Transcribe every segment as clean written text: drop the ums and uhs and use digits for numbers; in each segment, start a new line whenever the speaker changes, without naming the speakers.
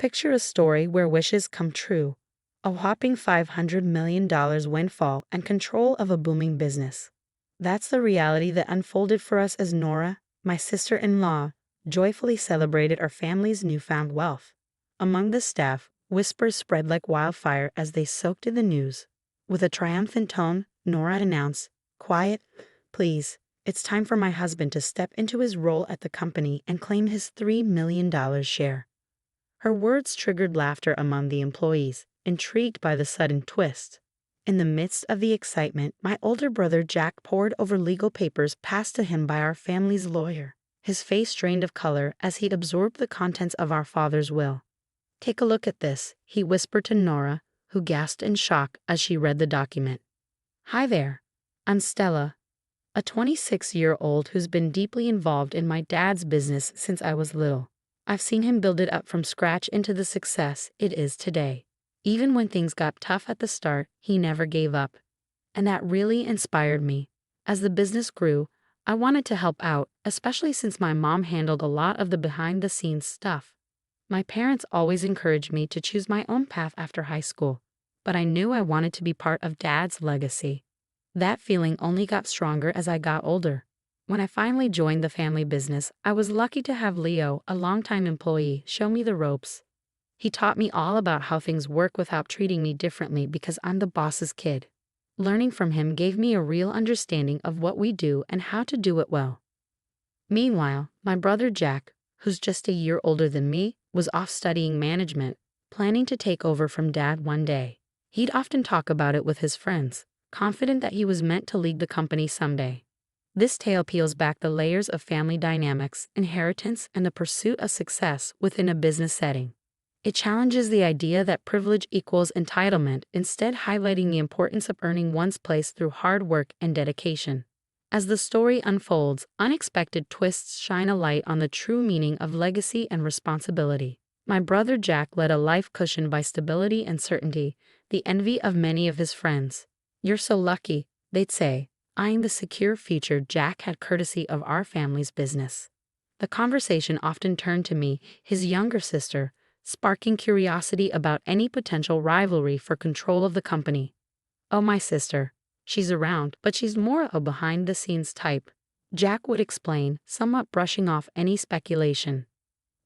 Picture a story where wishes come true. A whopping $500 million windfall and control of a booming business. That's the reality that unfolded for us as Nora, my sister-in-law, joyfully celebrated our family's newfound wealth. Among the staff, whispers spread like wildfire as they soaked in the news. With a triumphant tone, Nora announced, "Quiet, please. It's time for my husband to step into his role at the company and claim his $3 million share." Her words triggered laughter among the employees, intrigued by the sudden twist. In the midst of the excitement, my older brother Jack pored over legal papers passed to him by our family's lawyer. His face drained of color as he absorbed the contents of our father's will. "Take a look at this," he whispered to Nora, who gasped in shock as she read the document. "Hi there. I'm Stella, a 26-year-old who's been deeply involved in my dad's business since I was little. I've seen him build it up from scratch into the success it is today. Even when things got tough at the start, he never gave up. And that really inspired me. As the business grew, I wanted to help out, especially since my mom handled a lot of the behind-the-scenes stuff. My parents always encouraged me to choose my own path after high school, but I knew I wanted to be part of Dad's legacy. That feeling only got stronger as I got older. When I finally joined the family business, I was lucky to have Leo, a longtime employee, show me the ropes. He taught me all about how things work without treating me differently because I'm the boss's kid. Learning from him gave me a real understanding of what we do and how to do it well. Meanwhile, my brother Jack, who's just a year older than me, was off studying management, planning to take over from Dad one day. He'd often talk about it with his friends, confident that he was meant to lead the company someday. This tale peels back the layers of family dynamics, inheritance, and the pursuit of success within a business setting. It challenges the idea that privilege equals entitlement, instead highlighting the importance of earning one's place through hard work and dedication. As the story unfolds, unexpected twists shine a light on the true meaning of legacy and responsibility. My brother Jack led a life cushioned by stability and certainty, the envy of many of his friends. "You're so lucky," they'd say, eyeing the secure future Jack had courtesy of our family's business. The conversation often turned to me, his younger sister, sparking curiosity about any potential rivalry for control of the company. "Oh, my sister. She's around, but she's more a behind-the-scenes type," Jack would explain, somewhat brushing off any speculation.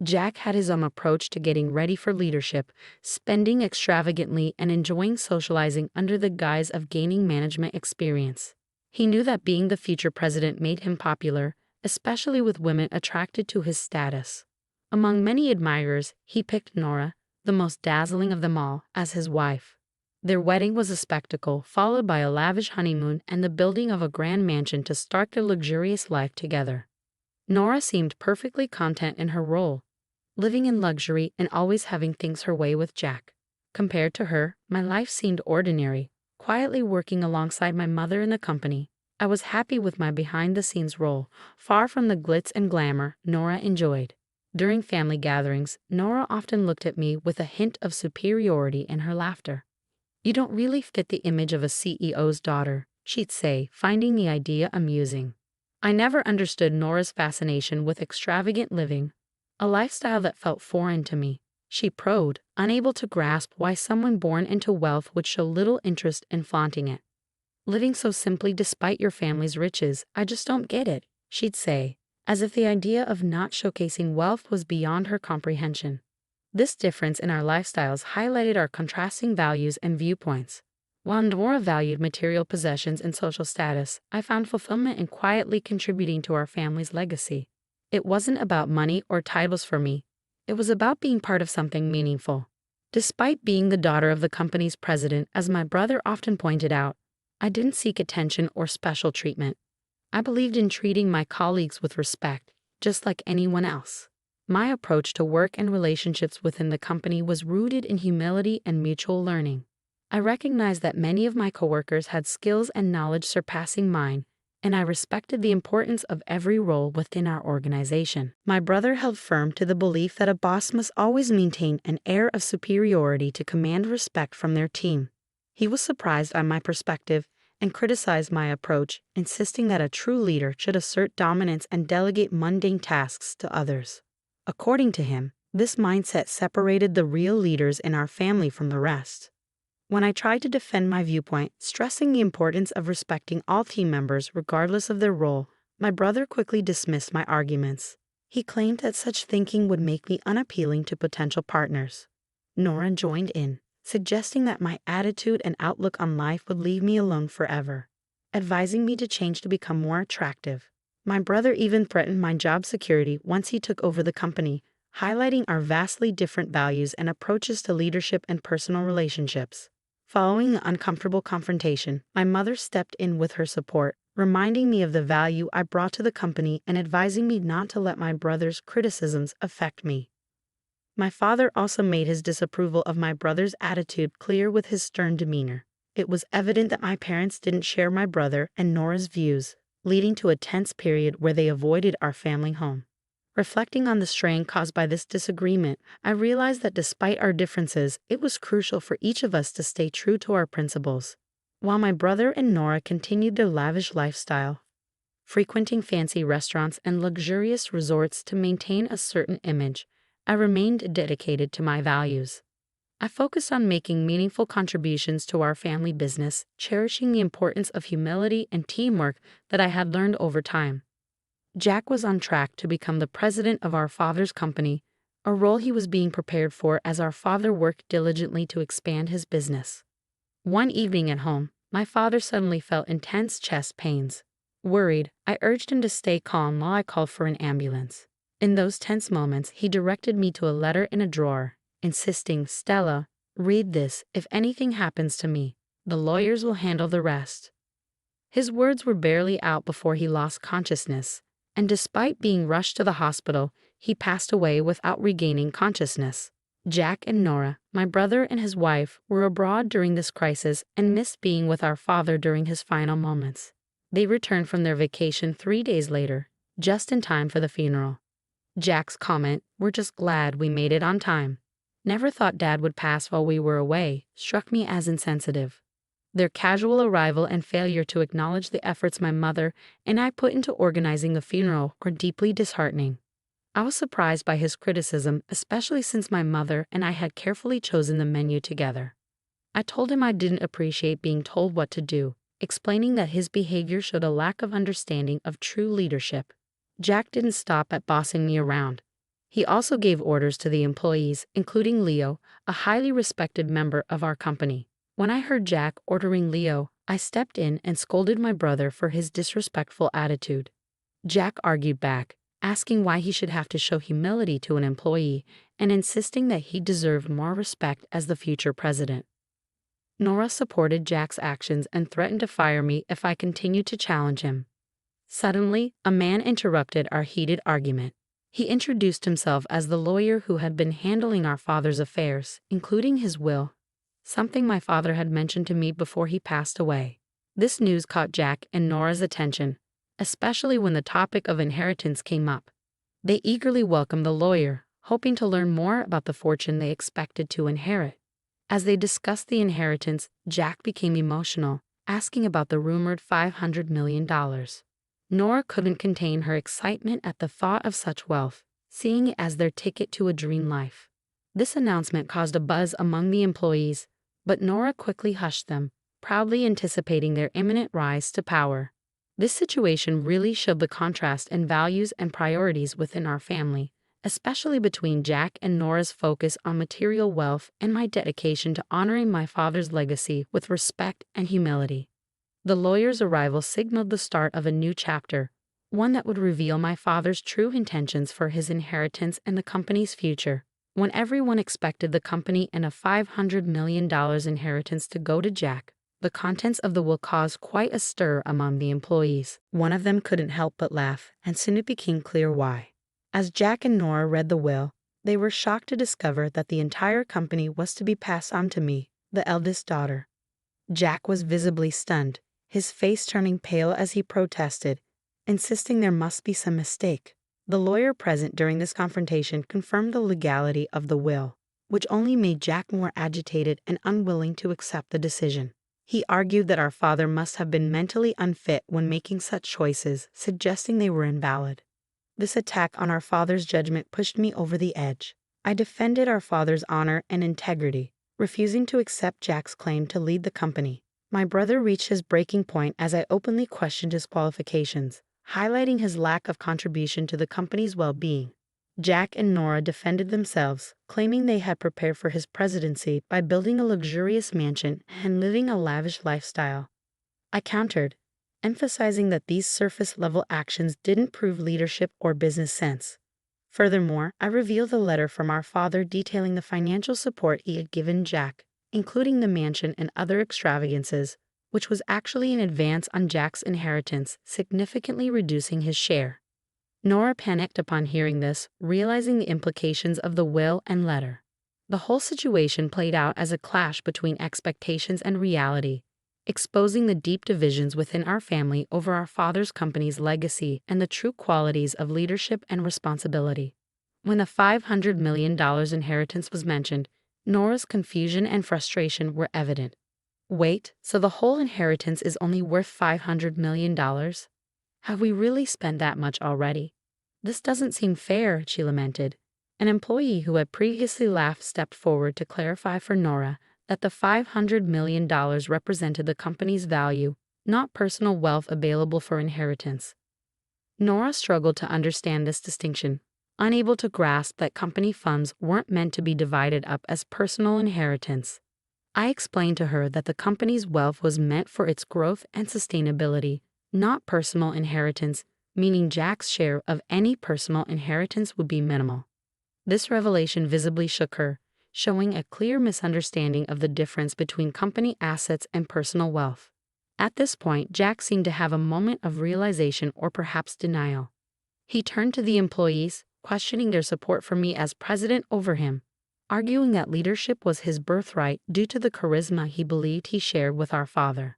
Jack had his own approach to getting ready for leadership, spending extravagantly and enjoying socializing under the guise of gaining management experience. He knew that being the future president made him popular, especially with women attracted to his status. Among many admirers, he picked Nora, the most dazzling of them all, as his wife. Their wedding was a spectacle, followed by a lavish honeymoon and the building of a grand mansion to start their luxurious life together. Nora seemed perfectly content in her role, living in luxury and always having things her way with Jack. Compared to her, my life seemed ordinary, quietly working alongside my mother in the company. I was happy with my behind-the-scenes role, far from the glitz and glamour Nora enjoyed. During family gatherings, Nora often looked at me with a hint of superiority in her laughter. "You don't really fit the image of a CEO's daughter," she'd say, finding the idea amusing. I never understood Nora's fascination with extravagant living, a lifestyle that felt foreign to me. She probed, unable to grasp why someone born into wealth would show little interest in flaunting it. "Living so simply despite your family's riches, I just don't get it," she'd say, as if the idea of not showcasing wealth was beyond her comprehension. This difference in our lifestyles highlighted our contrasting values and viewpoints. While Nora valued material possessions and social status, I found fulfillment in quietly contributing to our family's legacy. It wasn't about money or titles for me. It was about being part of something meaningful. Despite being the daughter of the company's president, as my brother often pointed out, I didn't seek attention or special treatment. I believed in treating my colleagues with respect, just like anyone else. My approach to work and relationships within the company was rooted in humility and mutual learning. I recognized that many of my coworkers had skills and knowledge surpassing mine, and I respected the importance of every role within our organization. My brother held firm to the belief that a boss must always maintain an air of superiority to command respect from their team. He was surprised by my perspective and criticized my approach, insisting that a true leader should assert dominance and delegate mundane tasks to others. According to him, This mindset separated the real leaders in our family from the rest. When I tried to defend my viewpoint, stressing the importance of respecting all team members regardless of their role, my brother quickly dismissed my arguments. He claimed that such thinking would make me unappealing to potential partners. Nora joined in, suggesting that my attitude and outlook on life would leave me alone forever, advising me to change to become more attractive. My brother even threatened my job security once he took over the company, highlighting our vastly different values and approaches to leadership and personal relationships. Following the uncomfortable confrontation, my mother stepped in with her support, reminding me of the value I brought to the company and advising me not to let my brother's criticisms affect me. My father also made his disapproval of my brother's attitude clear with his stern demeanor. It was evident that my parents didn't share my brother and Nora's views, leading to a tense period where they avoided our family home. Reflecting on the strain caused by this disagreement, I realized that despite our differences, it was crucial for each of us to stay true to our principles. While my brother and Nora continued their lavish lifestyle, frequenting fancy restaurants and luxurious resorts to maintain a certain image, I remained dedicated to my values. I focused on making meaningful contributions to our family business, cherishing the importance of humility and teamwork that I had learned over time. Jack was on track to become the president of our father's company, a role he was being prepared for as our father worked diligently to expand his business. One evening at home, my father suddenly felt intense chest pains. Worried, I urged him to stay calm while I called for an ambulance. In those tense moments, he directed me to a letter in a drawer, insisting, "Stella, read this. If anything happens to me, the lawyers will handle the rest." His words were barely out before he lost consciousness, and despite being rushed to the hospital, he passed away without regaining consciousness. Jack and Nora, my brother and his wife, were abroad during this crisis and missed being with our father during his final moments. They returned from their vacation 3 days later, just in time for the funeral. Jack's comment, "We're just glad we made it on time. Never thought Dad would pass while we were away," struck me as insensitive. Their casual arrival and failure to acknowledge the efforts my mother and I put into organizing the funeral were deeply disheartening. I was surprised by his criticism, especially since my mother and I had carefully chosen the menu together. I told him I didn't appreciate being told what to do, explaining that his behavior showed a lack of understanding of true leadership. Jack didn't stop at bossing me around. He also gave orders to the employees, including Leo, a highly respected member of our company. When I heard Jack ordering Leo, I stepped in and scolded my brother for his disrespectful attitude. Jack argued back, asking why he should have to show humility to an employee and insisting that he deserved more respect as the future president. Nora supported Jack's actions and threatened to fire me if I continued to challenge him. Suddenly, a man interrupted our heated argument. He introduced himself as the lawyer who had been handling our father's affairs, including his will, something my father had mentioned to me before he passed away. This news caught Jack and Nora's attention, especially when the topic of inheritance came up. They eagerly welcomed the lawyer, hoping to learn more about the fortune they expected to inherit. As they discussed the inheritance, Jack became emotional, asking about the rumored $500 million. Nora couldn't contain her excitement at the thought of such wealth, seeing it as their ticket to a dream life. This announcement caused a buzz among the employees, but Nora quickly hushed them, proudly anticipating their imminent rise to power. This situation really showed the contrast in values and priorities within our family, especially between Jack and Nora's focus on material wealth and my dedication to honoring my father's legacy with respect and humility. The lawyer's arrival signaled the start of a new chapter, one that would reveal my father's true intentions for his inheritance and the company's future. When everyone expected the company and a $500 million inheritance to go to Jack, the contents of the will caused quite a stir among the employees. One of them couldn't help but laugh, and soon it became clear why. As Jack and Nora read the will, they were shocked to discover that the entire company was to be passed on to me, the eldest daughter. Jack was visibly stunned, his face turning pale as he protested, insisting there must be some mistake. The lawyer present during this confrontation confirmed the legality of the will, which only made Jack more agitated and unwilling to accept the decision. He argued that our father must have been mentally unfit when making such choices, suggesting they were invalid. This attack on our father's judgment pushed me over the edge. I defended our father's honor and integrity, refusing to accept Jack's claim to lead the company. My brother reached his breaking point as I openly questioned his qualifications, highlighting his lack of contribution to the company's well-being. Jack and Nora defended themselves, claiming they had prepared for his presidency by building a luxurious mansion and living a lavish lifestyle. I countered, emphasizing that these surface-level actions didn't prove leadership or business sense. Furthermore, I revealed the letter from our father detailing the financial support he had given Jack, including the mansion and other extravagances, which was actually an advance on Jack's inheritance, significantly reducing his share. Nora panicked upon hearing this, realizing the implications of the will and letter. The whole situation played out as a clash between expectations and reality, exposing the deep divisions within our family over our father's company's legacy and the true qualities of leadership and responsibility. When the $500 million inheritance was mentioned, Nora's confusion and frustration were evident. Wait, so the whole inheritance is only worth $500 million? Have we really spent that much already? This doesn't seem fair, she lamented. An employee who had previously laughed stepped forward to clarify for Nora that the $500 million represented the company's value, not personal wealth available for inheritance. Nora struggled to understand this distinction, unable to grasp that company funds weren't meant to be divided up as personal inheritance. I explained to her that the company's wealth was meant for its growth and sustainability, not personal inheritance, meaning Jack's share of any personal inheritance would be minimal. This revelation visibly shook her, showing a clear misunderstanding of the difference between company assets and personal wealth. At this point, Jack seemed to have a moment of realization or perhaps denial. He turned to the employees, questioning their support for me as president over him, arguing that leadership was his birthright due to the charisma he believed he shared with our father.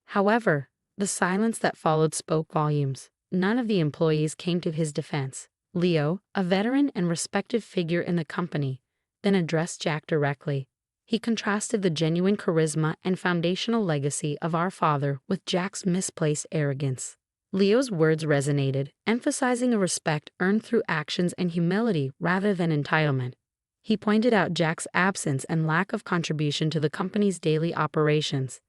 However, the silence that followed spoke volumes. None of the employees came to his defense. Leo, a veteran and respected figure in the company, then addressed Jack directly. He contrasted the genuine charisma and foundational legacy of our father with Jack's misplaced arrogance. Leo's words resonated, emphasizing a respect earned through actions and humility rather than entitlement. He pointed out Jack's absence and lack of contribution to the company's daily operations,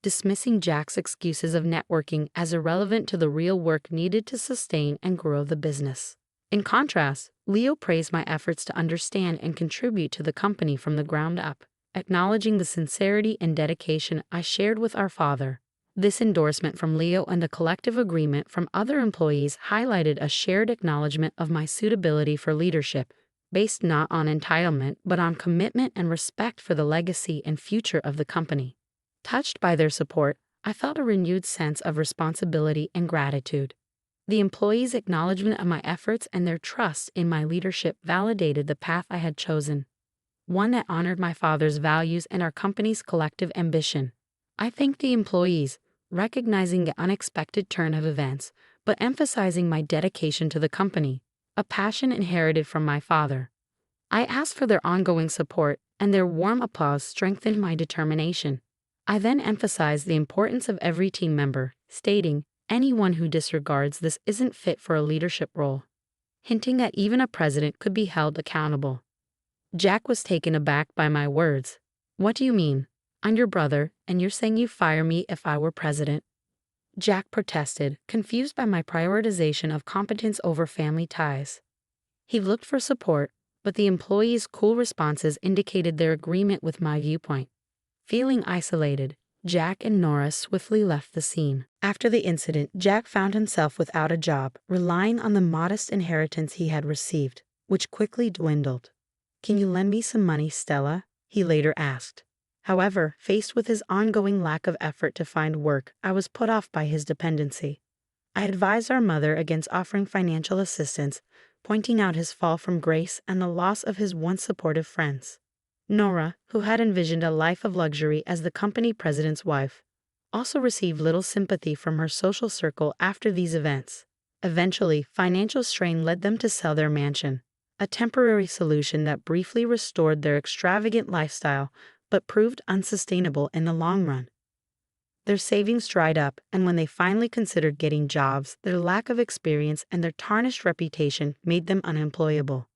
dismissing Jack's excuses of networking as irrelevant to the real work needed to sustain and grow the business. In contrast, Leo praised my efforts to understand and contribute to the company from the ground up, acknowledging the sincerity and dedication I shared with our father. This endorsement from Leo and the collective agreement from other employees highlighted a shared acknowledgement of my suitability for leadership, based not on entitlement but on commitment and respect for the legacy and future of the company. Touched by their support, I felt a renewed sense of responsibility and gratitude. The employees' acknowledgement of my efforts and their trust in my leadership validated the path I had chosen, one that honored my father's values and our company's collective ambition. I thanked the employees, recognizing the unexpected turn of events, but emphasizing my dedication to the company, a passion inherited from my father. I asked for their ongoing support, and their warm applause strengthened my determination. I then emphasized the importance of every team member, stating, "Anyone who disregards this isn't fit for a leadership role," hinting that even a president could be held accountable. Jack was taken aback by my words. "What do you mean? I'm your brother, and you're saying you'd fire me if I were president?" Jack protested, confused by my prioritization of competence over family ties. He looked for support, but the employees' cool responses indicated their agreement with my viewpoint. Feeling isolated, Jack and Nora swiftly left the scene. After the incident, Jack found himself without a job, relying on the modest inheritance he had received, which quickly dwindled. "Can you lend me some money, Stella?" he later asked. However, faced with his ongoing lack of effort to find work, I was put off by his dependency. I advised our mother against offering financial assistance, pointing out his fall from grace and the loss of his once supportive friends. Nora, who had envisioned a life of luxury as the company president's wife, also received little sympathy from her social circle after these events. Eventually, financial strain led them to sell their mansion, a temporary solution that briefly restored their extravagant lifestyle but proved unsustainable in the long run. Their savings dried up, and when they finally considered getting jobs, their lack of experience and their tarnished reputation made them unemployable.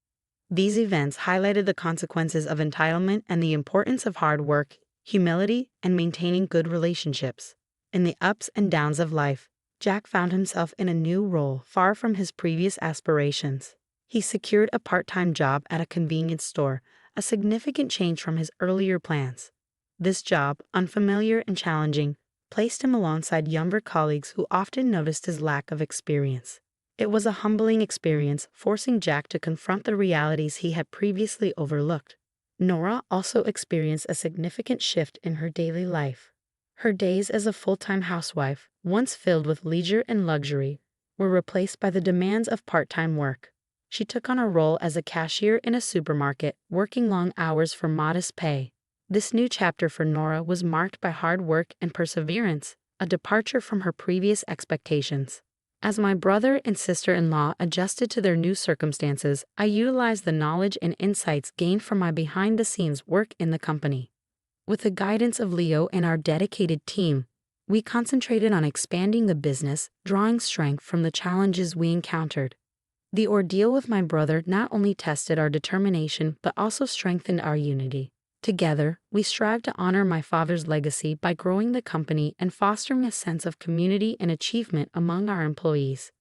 These events highlighted the consequences of entitlement and the importance of hard work, humility, and maintaining good relationships. In the ups and downs of life, Jack found himself in a new role far from his previous aspirations. He secured a part-time job at a convenience store, a significant change from his earlier plans. This job, unfamiliar and challenging, placed him alongside younger colleagues who often noticed his lack of experience. It was a humbling experience, forcing Jack to confront the realities he had previously overlooked. Nora also experienced a significant shift in her daily life. Her days as a full-time housewife, once filled with leisure and luxury, were replaced by the demands of part-time work. She took on a role as a cashier in a supermarket, working long hours for modest pay. This new chapter for Nora was marked by hard work and perseverance, a departure from her previous expectations. As my brother and sister-in-law adjusted to their new circumstances, I utilized the knowledge and insights gained from my behind-the-scenes work in the company. With the guidance of Leo and our dedicated team, we concentrated on expanding the business, drawing strength from the challenges we encountered. The ordeal with my brother not only tested our determination but also strengthened our unity. Together, we strive to honor my father's legacy by growing the company and fostering a sense of community and achievement among our employees.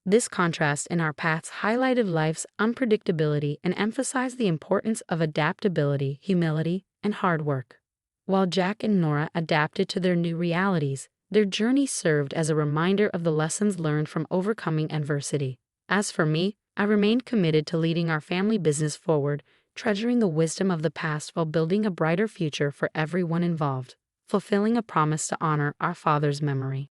This contrast in our paths highlighted life's unpredictability and emphasized the importance of adaptability, humility, and hard work. While Jack and Nora adapted to their new realities, their journey served as a reminder of the lessons learned from overcoming adversity. As for me, I remained committed to leading our family business forward, treasuring the wisdom of the past while building a brighter future for everyone involved, fulfilling a promise to honor our father's memory.